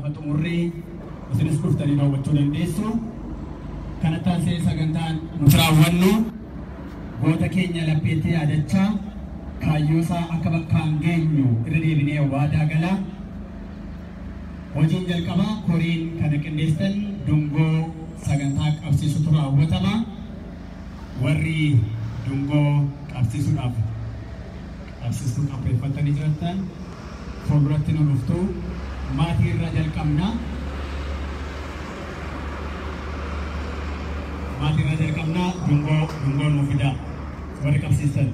gaafa xumurree isinis dhuftanii daawwachuu dandeessu. Kanattaan see sagantaan nuti raawwannu goota keenya lapheetti yaadachaa kaayyoosaa akka bakkaan geenyu irra deebinee waadaa galaa. Hojiin jalqabaa koriin kana qindeessan dungoo sagantaa qabsiisutu raawwatama. Warri dungoo qabsiisuudhaaf qopheeffatanii jiran fuulduratti nu dhuftu. Maatii irra jalqabna. Dungoo nuuf fidaa warri qabsiisan.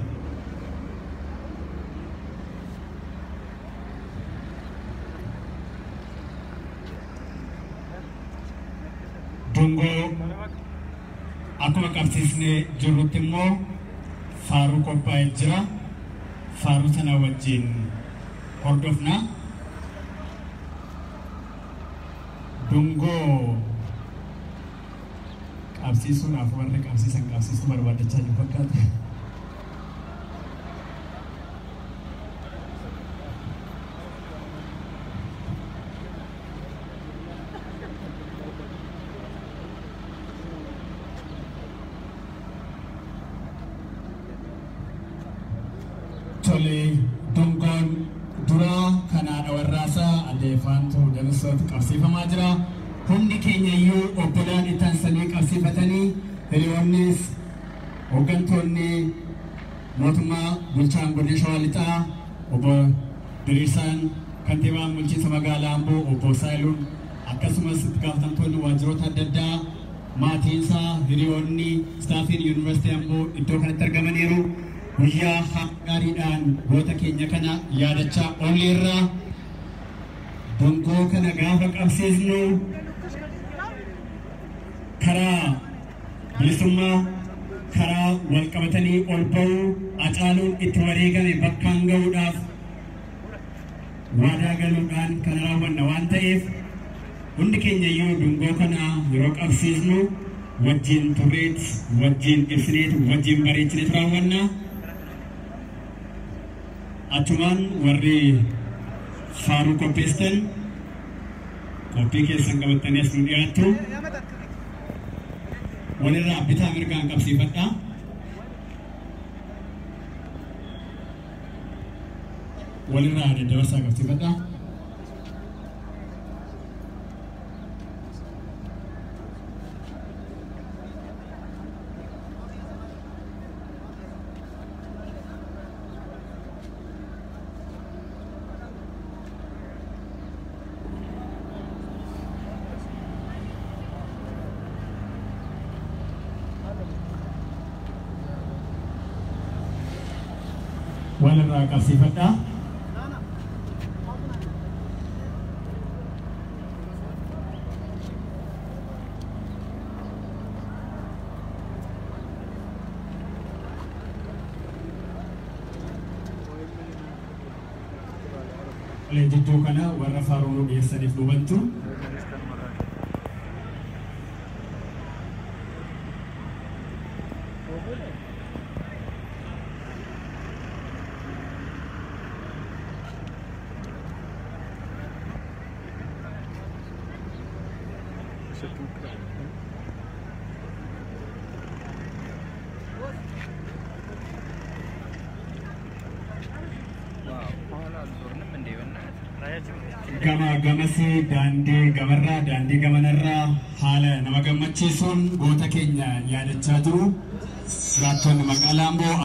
Dungoo akkuma qabsiisnee jirrutti immoo faaruu qophaa'ee jira. Faaruu sana wajjin hordofna. Dungoo qabsiisuudhaaf warri qabsiisan qabsiisuu barbaadachaa jiru fakkaata. Tole dungoon duraa kanaadha warraasaa adeefaantu dabarsooti qabsiifamaa jira. Hundi keenya iyyuu obbolaan itaansanii qabsiifatanii hiriyoonnis hooggantoonni mootummaa bulchaan godina Shawaa Lixaa obbo Diriirsaan kantiibaan bulchiinsa magaalaa Amboo obbo Saayiluun akkasumas gaafatamtoonni waajjiroota adda addaa maatiinsaa hiriyoonni staafiin yuunivarsiitii Amboo iddoo kanatti argamaniiru. Guyyaa gaariidhaan goota keenya kana yaadachaa oolleerra. Dungoo kana gaafa qabsiisnu karaa bilisummaa karaa wal qabatanii ol ba'uu Hacaaluun itti wareegame bakkaan ga'uudhaaf waadaa galuudhaan kana raawwanna waan ta'eef hundi keenya iyyuu dungoo kana yeroo qabsiisnu wajjin turreet wajjin ibsineetu wajjin bareechineetu raawwanna. Achumaan warri faaruu qopheessan qophii keessan qabatanii as nu dhiyaattu. Walirraa bitaa mirgaan qabsiifadhaa. Walirraa daddabarsaa qabsiifadhaa. Walirraa qabsiifadhaa. Jidduu kana warra faaruu nu dhiyeessaniif dhubantu. Gamasi daandii gamarraa daandii gamanarraa haala nama gammachiisuun goota keenya yaadachaa jiru. Jiraattonni magaalaa Amboo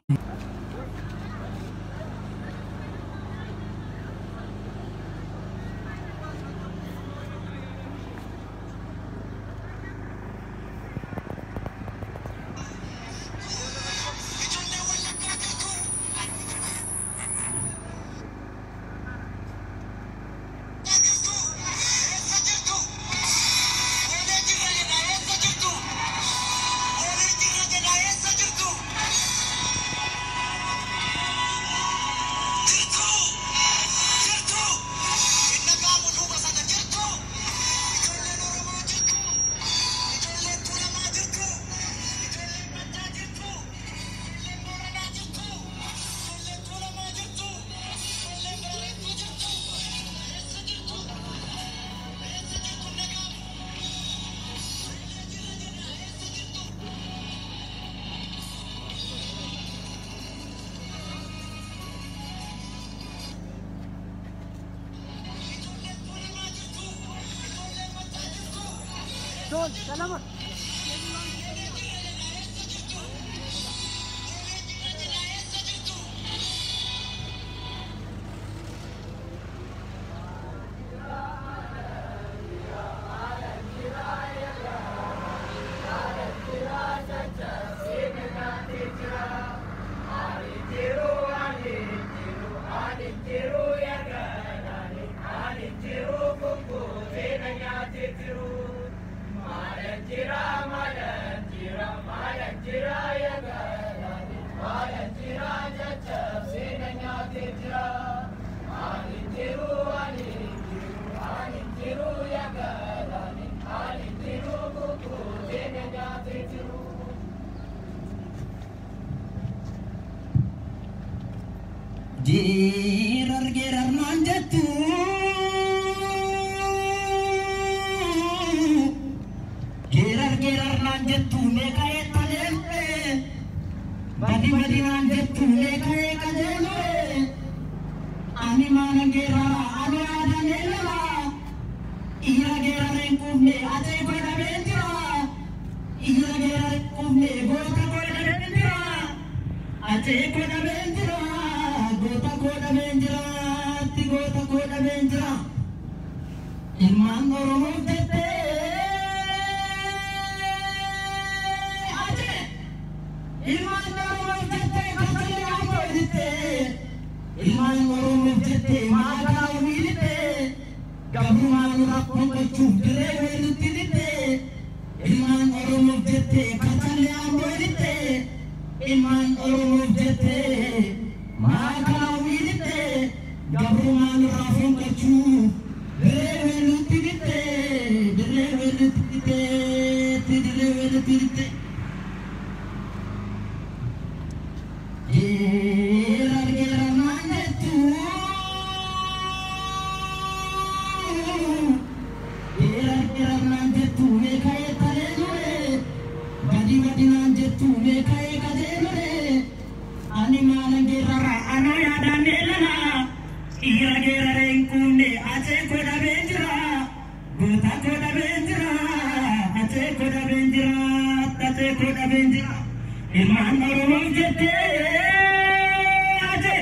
Gerar manjatu gerar manjatu ne kaye talente badi manjatu ne kaye kadele ani mana gerara ani ada nela ira gerara kumne ate koida bendira ira gerara kumne gota koida bendira ate koida bendira Gota koda benjira Ilman Oromo jete Aje Ilman Oromo jete kasale amo dite Ilman Oromo jete maga unite Gabruman rakko chudre veluti dite Ilman Oromo jete kasale amo dite Ilman Oromo jete Maka winite, Gabruman rafon kachu, Revelutite, Gerar manjatu, gerar manjatu, me kaye talelure, badi manjatu, me kaye kadelure. Animal gerara anoya danelana ira gerara inkune ache koda benjira gota koda benjira ache koda benjira tate koda benjira ilman oromo jete ache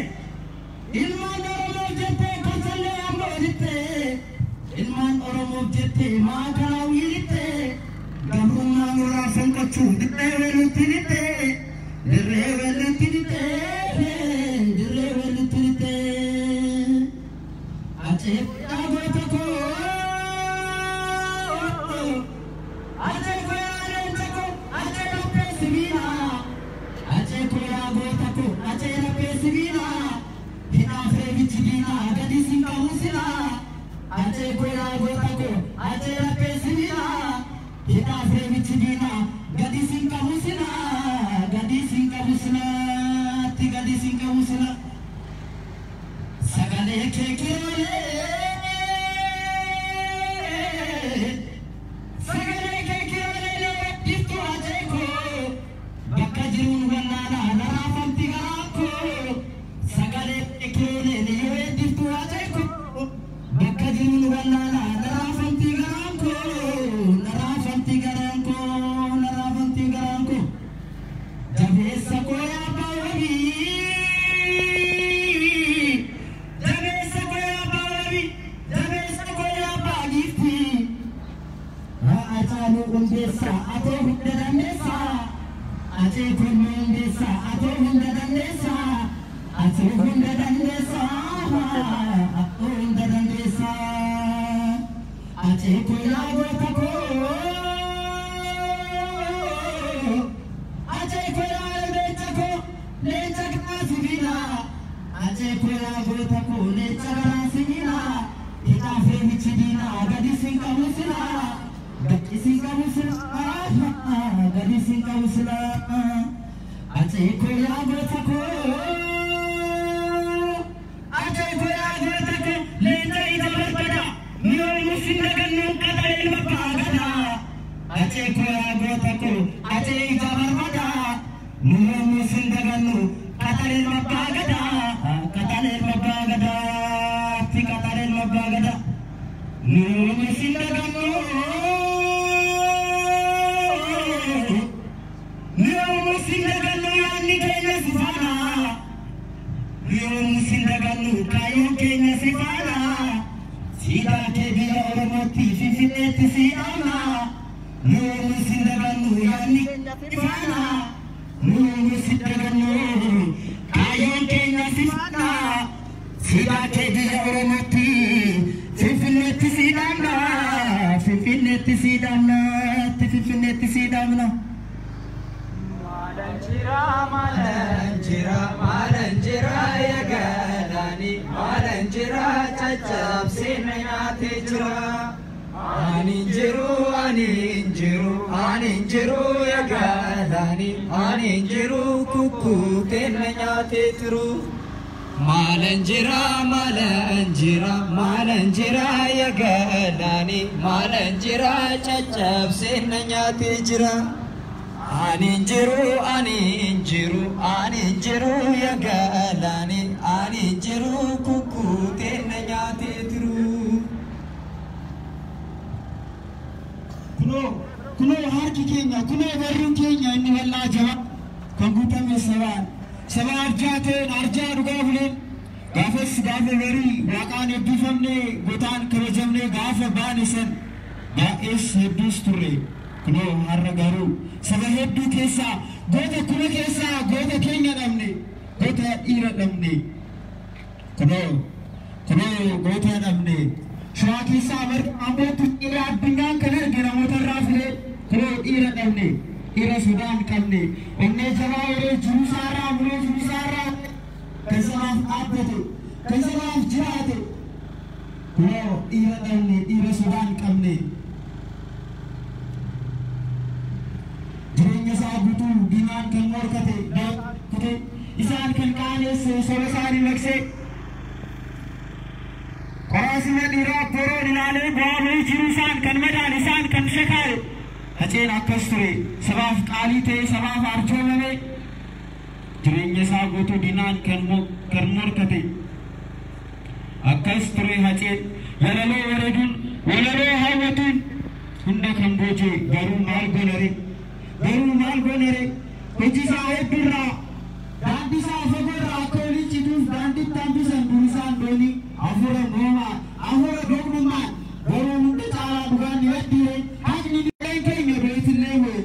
ilman oromo jete kasale amorite ilman oromo jete magala wirite gamruman rafon kachu dite velutinite Dirrevelutite Ache agotako Ache koyalentako Ache rapesivina Ache koyagotako Ache rapesivina Hina frevichidina Gadi sinka musila Ache koyagotako Ache rapesivina Hina frevichidina Gadi sinka musila Gadi sinka musila Sagale kekirole Sagale kekirole Iftu ajeko Bakka jirun wallana narafamti garako Sagale kekirole Iftu ajeko Bakka jirun wallana narafamti garako Narafamti garanko Jabesa koya bawabi Jabesa koya bagifti Acha no undesa ato hundadandesa Ache kunno undesa ato hundadandesa Ache hundadandesa ato hundadandesa Ache koya gotako Ache koya lechako lechakna sivina Ache koya gotako lechakna sivina Ita fevichidina gadi sinka musila Gadi sinka musila Ache koya gotako Ache koya gotako lechai jabarpada Mio musinda gannu kadalil mapagada Ache koya gotako Ache jabarpada Mio musinda gannu kadalil mapagada Kadalil mapagada Kadalil mapagada Mio musinda gannu Oromoti Finfinnee Sidaama Nuuni Sindagannu yaanni ifaana Nuuni Sindagannu kaayyoon keenya sifaana Sidaa kee biyya Oromoti Finfinnee Sidaama Finfinnee Sidaama Finfinnee Sidaama Malanjira ya galani Malanjira chachab sinayate jira Aninjiru ya galani Aninjiru kuku tenayate tiru Malanjira ya galani Malanjira chachab sinayate jira Aninjiru ya galani Aninjiru kuku tenayate tiru Kuno harki keenya kuno warri keenya inni walla jaba kan gutame saba arjaa dhugaa buleen gaafas gaafa warii waaqaan eebbifamne gotaan kabajamne gaafa baane san baay'ees hedduus turre kuno har'a garuu saba hedduu keessaa goota kuma keessaa goota keenya dhabne goota dhiira dhabne kuno goota dhabne shawaa keessaa amboottu dhiira addunyaan kan arge namoota irraa filee kuno dhiira dhabne dhiira sodaan qabne onnee jabaa yeroo jiruusaarraa muloo jiruusaarraa kan sabaaf dhaabbate kan sabaaf jiraate kuno dhiira dhabne dhiira sodaan qabne jireenya isaa guutuu diinaan kan morkate kute isaan kan qaaneesse saba isaanii maqsee qoraasina dhiiraa boroon ilaalee bu'aa jiru isaan kan madaan isaan kan shakaare haceen akkas ture sabaaf qaalii ta'e sabaaf arjoomame jireenya isaa guutuu diinaan kan morkate akkas ture haceen walaloo wareeduun walaloo hawwatuun hunda kan boojee garuu maal gonare hojiisaa hedduurraa daandisaa fagoorraa akka waliin cituuf daanditti hambisan durisaan doonii afura doonummaan garuu hunda caalaa dhugaan ni waddire haqni dhiireen keenya beetillee ho'e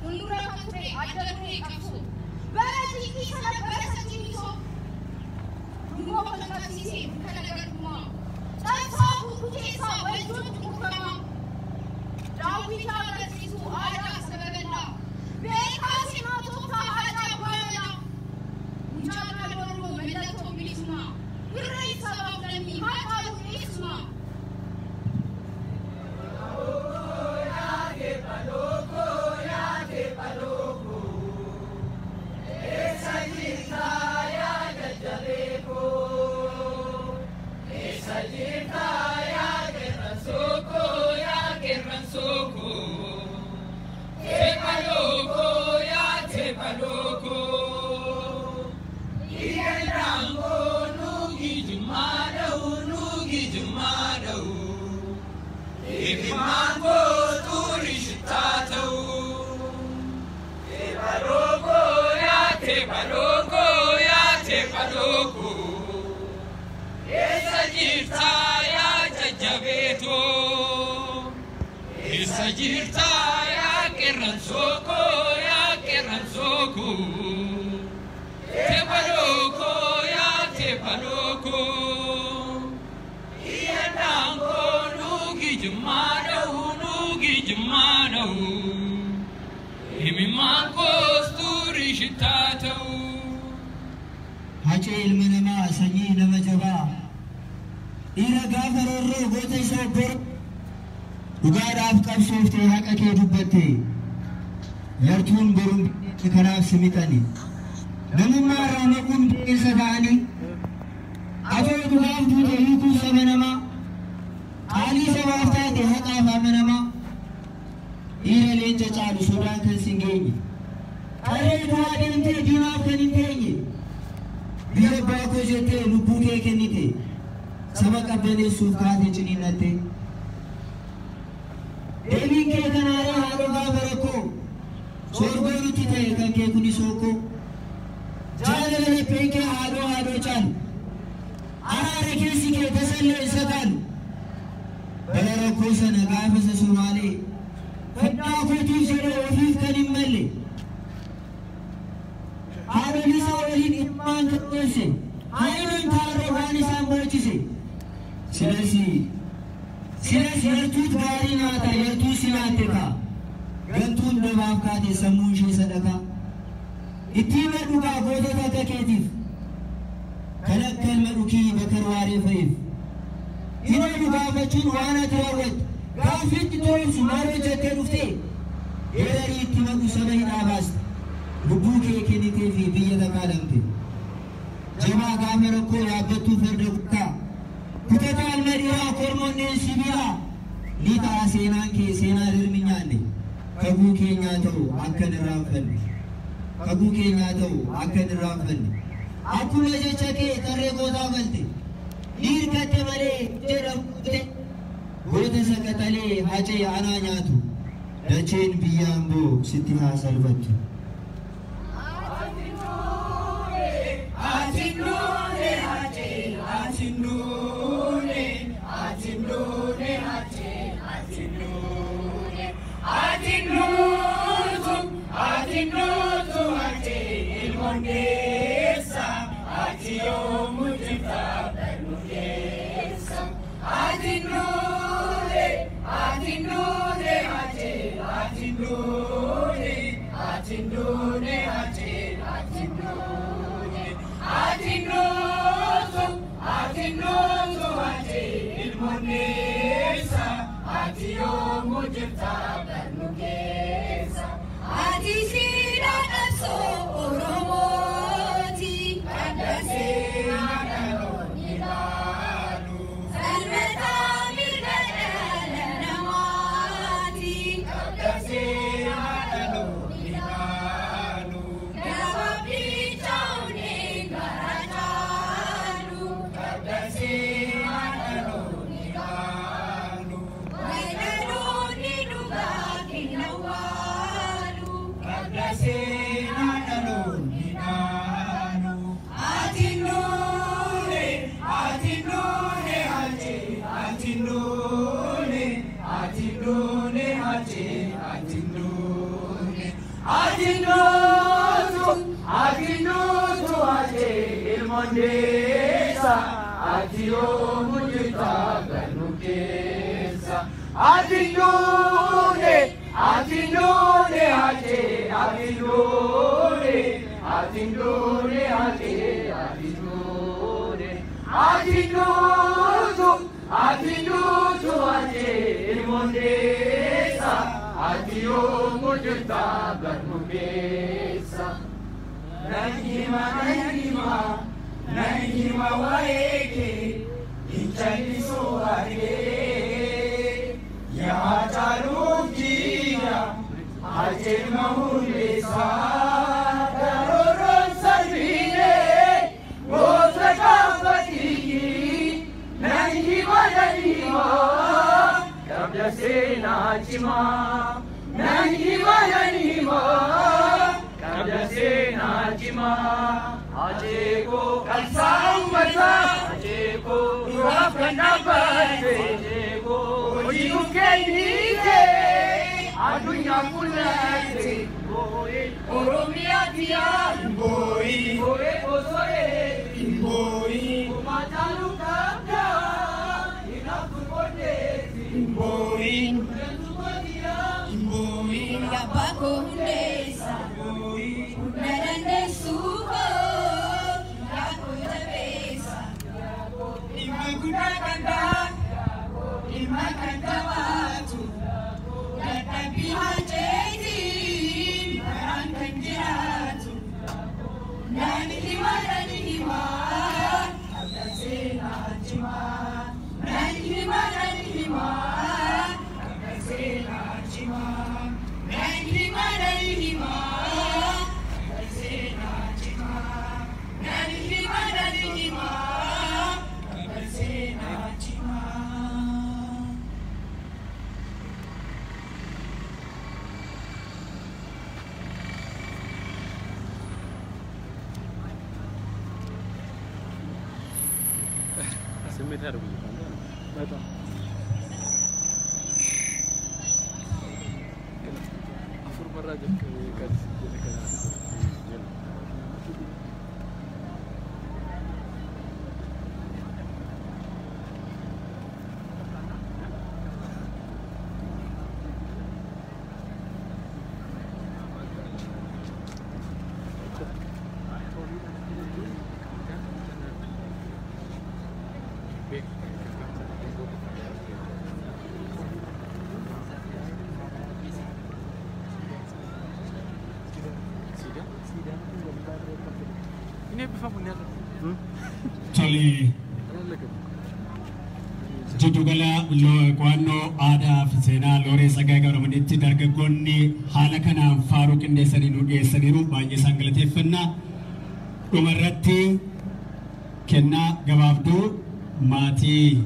Fundura kanture ajarure kapsu. Berarti kita nak berasa jiso. Rumah kalau sisi bukan negara rumah. Dan sahabu kutesa wajud mukama. Rawi cara sisu ada sebagainya. Bekasi matu tak ada banyak. Menjaga baru melakukan bilisma. Berai sabab demi mata bilisma. Sajirta ya keran soko te paloko iya nango nugi jumada imi mango sturi shitata Hace ilmanama sanyi nama jaba ira gafarorro gote sobor Ugaadhaaf qabsooftee haqa kee dubbattee yartuun boruun kanaaf simitanii namummaa irraa maquun biqilsa ta'anii atoo dhugaaf duute hiikuu saba namaa qaalii sabaaf taate haqaaf amanamaa dhiira leenca caalu sodaan kan sin geenye qarree du'aa deemtee diinaaf kan hin teenye biyya abbaa koo jettee lubbuu kee kennite saba qabbaneessuuf kaate ciniinnatte Deebiin kee kanaaree haadhoo gaafa rakkoo soorgoo nutti ta'e kan kee kuni sookoo jaalala lapheen kee haadhoo caalu araara keessi kee tasallee isa caalu bara rakkoo sana gaafa isa Somaalee fedhaa kootiif jedhee ofiif kan hin malle haadholii isaa waliin ilmaan kan dhoofse haayiloon taarree waan isaan boocise Silas yartuut gaarii naata yartuu sinaate ka gantuun nabaaf kaate sammuun ishee sadaka ittiin madhugaa gootota akka keetiif kan akka ilma dhukii bakar waaree fa'iif hina dhugaafachuun waan ati raawwattu gaaffiitti to'ibsu maal hojjettee dhuftee geerarii itti madhu saba hidhaa baaste lubbuu kee kennitee fi biyya takaalamte jabaa gaafa rakkoo yaabbattuu farda guddaa Kutataa almadhiiraa kormoonneen sibiilaa ni ta'a seenaan kee seenaa dirminyaanne kaguu keenyaa ta'u akka hin irraanfanne akkuma jecha kee tarree gootaa galte ni hirkatte malee jedhamte goota saqaxalee hacee anaa nyaatu dacheen biyya Amboo sitti haa salphattu. Aginutu ate ilmondesa atio mujita ganukesa aginune ate aginutu ate ilmondesa atio mujita ganukesa Nahima waeke inchaliso age ya tarukia aje mahulesa daroron sarvine gotra kampatiki nahima kabla se nachima nahima kabla najima ajeko kalsambata ajeko urafkanabate ajeko ojikukeinite adunya kulate boy oromia dia boy boy osore boy matalu kaka inakupote boy boy Yapako hundesa Narande suko Yako jabesa Imakanta watu Natabiha jezi Marankan jiratu Nanihima Abdasena jima Nanihima Abdasena jima Nanihima Sembit haru ni. Betul. Afur beraja ke garis jadi kena. Tole Jidugala Kwano Ada Fisena Lore Sagaga Romaniti Dargagoni Halakana Faruk in Desarinu Desariru by Sangalatefana Umarati Kenna Gavabdu Mati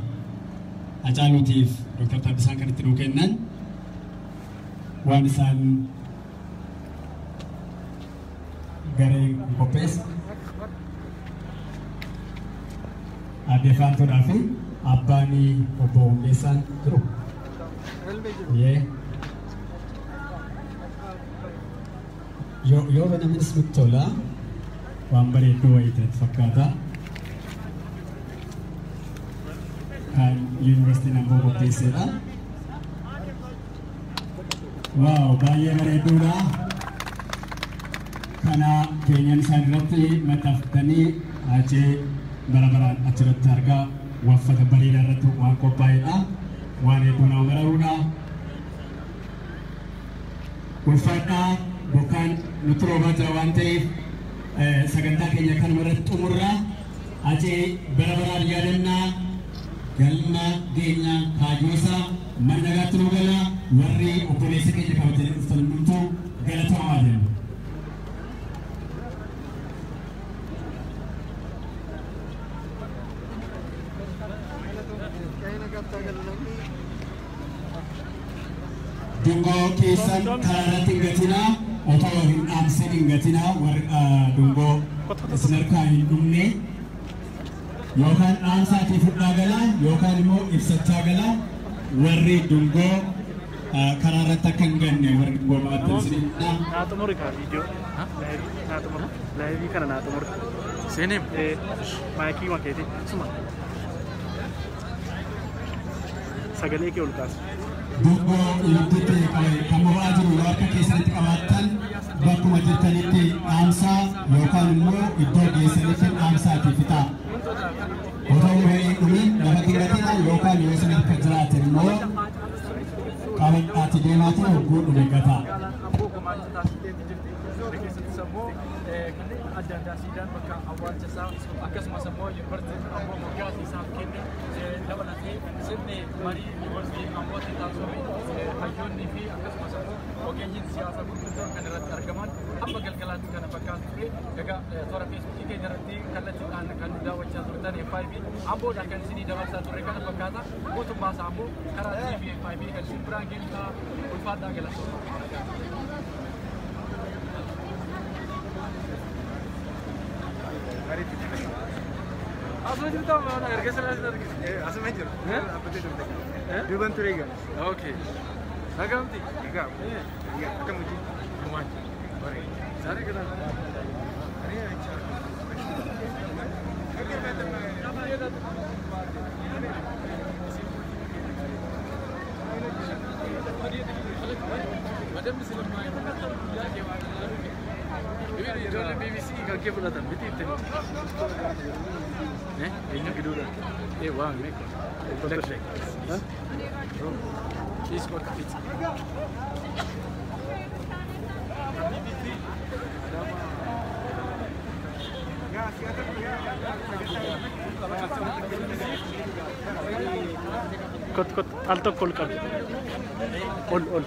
Ajalutif Dr. Tabisankaritiru Kenan One son Gary Popes Adefanto Rafi Abani Obo Mesan Group. Yeah. Yo venamis Victola Wambare Duaitet Fakata and University Nambogo Pesera. Wow, Baye Maredura Kana Kenyan Sanrati Mataftani Ache Barabaran achirat harga wafata barida ratu waan qophaa'edha waan hedduu nama bararuudha ulfaadhaa bokkaan nutti roobaa jira waan ta'eef sagantaa keenya kanuma irratti xumurra ajee barabaraan yaadannaa galma geenya kaayoosaa mana nagaatti nu gala warri obboleessa keenya kabatanii dhuftan hundumtuu galatamaa jenna. Dungo kesan karati gatina atau amsin gatina war dungo senerka hidumne yokan amsa tifut nagala yokan mo ifsat nagala warri dungo kararratti akka hin ganne warri gomaatan sinidha. Naatu muri ka video. Naatu muri. Live kana naatu muri. Senem maikii maketi suma. Sagalee kee ol kaas. Dubboo ibidditti kan boba'aa jiru yoo akka keessatti qabaattan bakkuma jirtanitti dhaamsaa yookaan immoo iddoo geessanitti dhaamsaati fixaa. Otoo wayii dhumiin lafa diratina yookaan yoo isin akka jiraatan immoo qabadhaatti deemaatiin hogguu dhume gataa. adda addaa siidaan bakka awwaalcha isaa akkasumas immoo yuunivarsiitiin Amboo moggaasii isaaf kenne dabalatee sirni marii yuunivarsiitiin Ambootti taasifame hayyoonnii fi akkasumas immoo ogeeyyiin siyaasaa gurguddoon kan irratti argaman amma galgalaatti kana fakkaatu ture. Egaa toora feesbuukii keenya irratti kallattiidhaan kan nu daawwachaa turtan FIB Amboodhaan kan isinii dabarsaa turre kana fakkaata. Mootummaa isaa Amboo karaa TV FIB kan isin biraan geessaa ulfaadhaa galatooma. Asuma jirtu amma erga salaati dargite. Asuma jiru. Abbatee jirtu. Duban ture egaa. Okay. Nagamti. Egaa. Akka muti. Waan. Bare. Sare kana. Madam Silma. Ijoollee BBC kan kee fudhatan miti ittani. Eenyu giduudha. Waan meeqa. Electric. Is what fits. Kot alto kol kab. Ol.